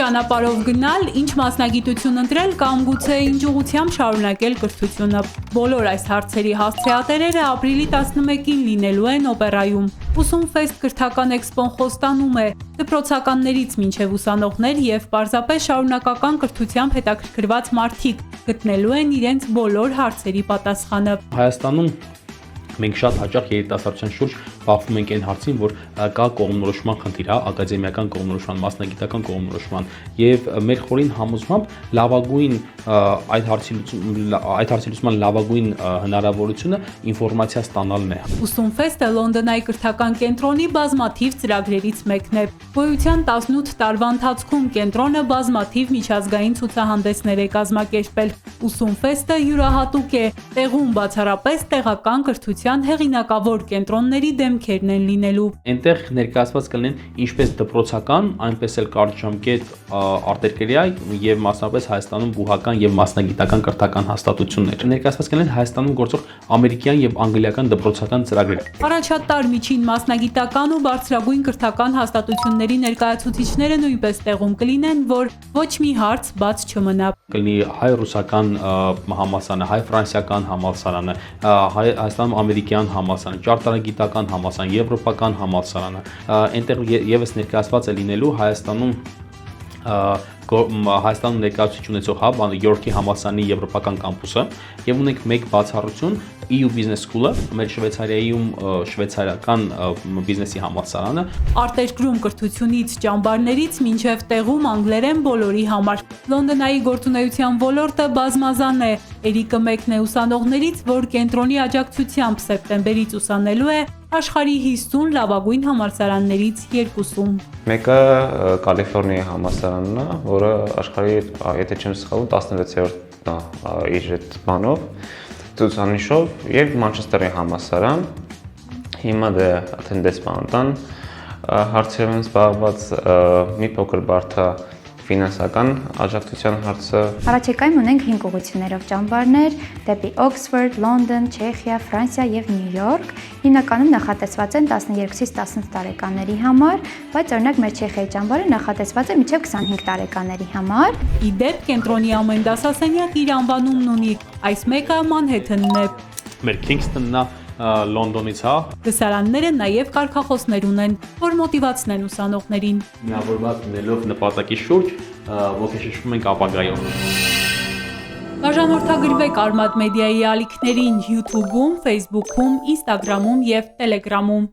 ճանապարհով գնալ, ինչ մասնագիտություն ընտրել կամ գուցե ինչ ուղղությամբ շարունակել կրթությունը։ Բոլոր այս հարցերի հասցեատերերը ապրիլի 11-ին լինելու են օպերայում։ Ուսումֆեստ կրթական էքսպոն խոստանում է դպրոցականներից մինչև ուսանողներ եւ պարզապես շարունակական կրթությամբ հետաքրքրված մարդիկ գտնելու են իրենց բոլոր հարցերի պատասխանը։ Հայաստանում մենք շատ հաճախ երիտասարդության շուրջ բախվում ենք այն հարցին, որ կա կողմնորոշման խնդիր, ակադեմիական կողմնորոշման, մասնագիտական կողմնորոշման եւ մեր խորին համոզմամբ լավագույն այդ հարցի լուծման լավագույն հնարավորությունը ինֆորմացիա ստանալն է։ Ուսումֆեստը Լոնդոնայի կրթական կենտրոնի բազմաթիվ ծրագրերից մեկն է։ Գոյության 18 տարվա ընթացքում կենտրոնը բազմաթիվ միջազգային ցուցահանդեսներ է կազմակերպել։ Ուսումֆեստը յուրահատուկ է, տեղում բացառապես տեղական կրթության հեղինակավոր կենտրոնների դեմքերն են լինելու։ Այնտեղ ներկայացված կլինեն ինչպես դպրոցական, այնպես էլ կարճաժամկետ արտերկրյա եւ մասնավորապես Հայաստանում բուհական եւ մասնագիտական կրթական հաստատություններ։ Ներկայացված կլինեն Հայաստանում գործող ամերիկյան եւ անգլիական դպրոցական ծրագրեր։ Առաջատար միջին մասնագիտական ու բարձրագույն կրթական հաստատությունների ներկայացուցիչները նույնպես տեղում կլինեն, որ ոչ մի հարց բաց չմնա։ Կլինի հայ-ռուսական համալսարանը, հայ-ֆրանսիական համալսարանը, Հայաստանում ամերիկյան համալսարանը, ճարտարագիտական համալսարանը, եվրոպական համալսարանը, այնտեղ եւս ներկայացված է լինելու Հայաստանում ներկայացուցիչ ունեցող հաբ, Յորքի համալսարանի եվրոպական կամպուսը, եւ ունենք մեկ բացառություն EU Business School-ը, մեր Շվեյցարիայում շվեյցարական բիզնեսի համալսարանը։ Արտերկրում կրթությունից ճամբարներից մինչև տեղում անգլերեն բոլորի համար։ Լոնդոնայի գործունեության ոլորտը բազմազան է։ Էրիկը մեկն է ուսանողներից, որ կենտրոնի աջակցությամբ սեպտեմբերից ուսանելու է աշխարհի 50 լավագույն համալսարաններից 2-ում։ Մեկը Կալիֆոռնիայի համալսարանն է, որը աշխարհի, եթե չեմ սխալվում, 16-րդն է իր այդ բանով, ցուցանիշով, եւ Մանչեսթերի համալսարան։ Հիմա դե attendance բանտան հարցերով են զբաղված մի փոքր բարդ ֆինանսական աջակցության հարցը։ Առաջիկայում ունենք 5 ուղղություններով ճամբարներ դեպի Օքսֆորդ, Լոնդոն, Չեխիա, Ֆրանսիա եւ Նյու Յորք։ Հիմնականում նախատեսված են 12-ից 18 տարեկանների համար, բայց օրինակ մեր Չեխիայի ճամբարը նախատեսված է մինչև 25 տարեկանների համար։ Իդեպ կենտրոնի ամեն դասասենյակ իր անվանումն ունի, այս մեկը Մանհեթենն է։ Մեր Քինգսթոնն է Լոնդոնից, Դասարանները նաև կարգախոսներ ունեն, որ մոտիվացնեն ուսանողներին։ Միավորված լինելով նպատակի շուրջ, ոգեշնչվում ենք ապագայով։ Բաժանորդագրվեք Արմադ մեդիայի ալիքներին YouTube-ում, Facebook-ում, Instagram-ում եւ Telegram-ում։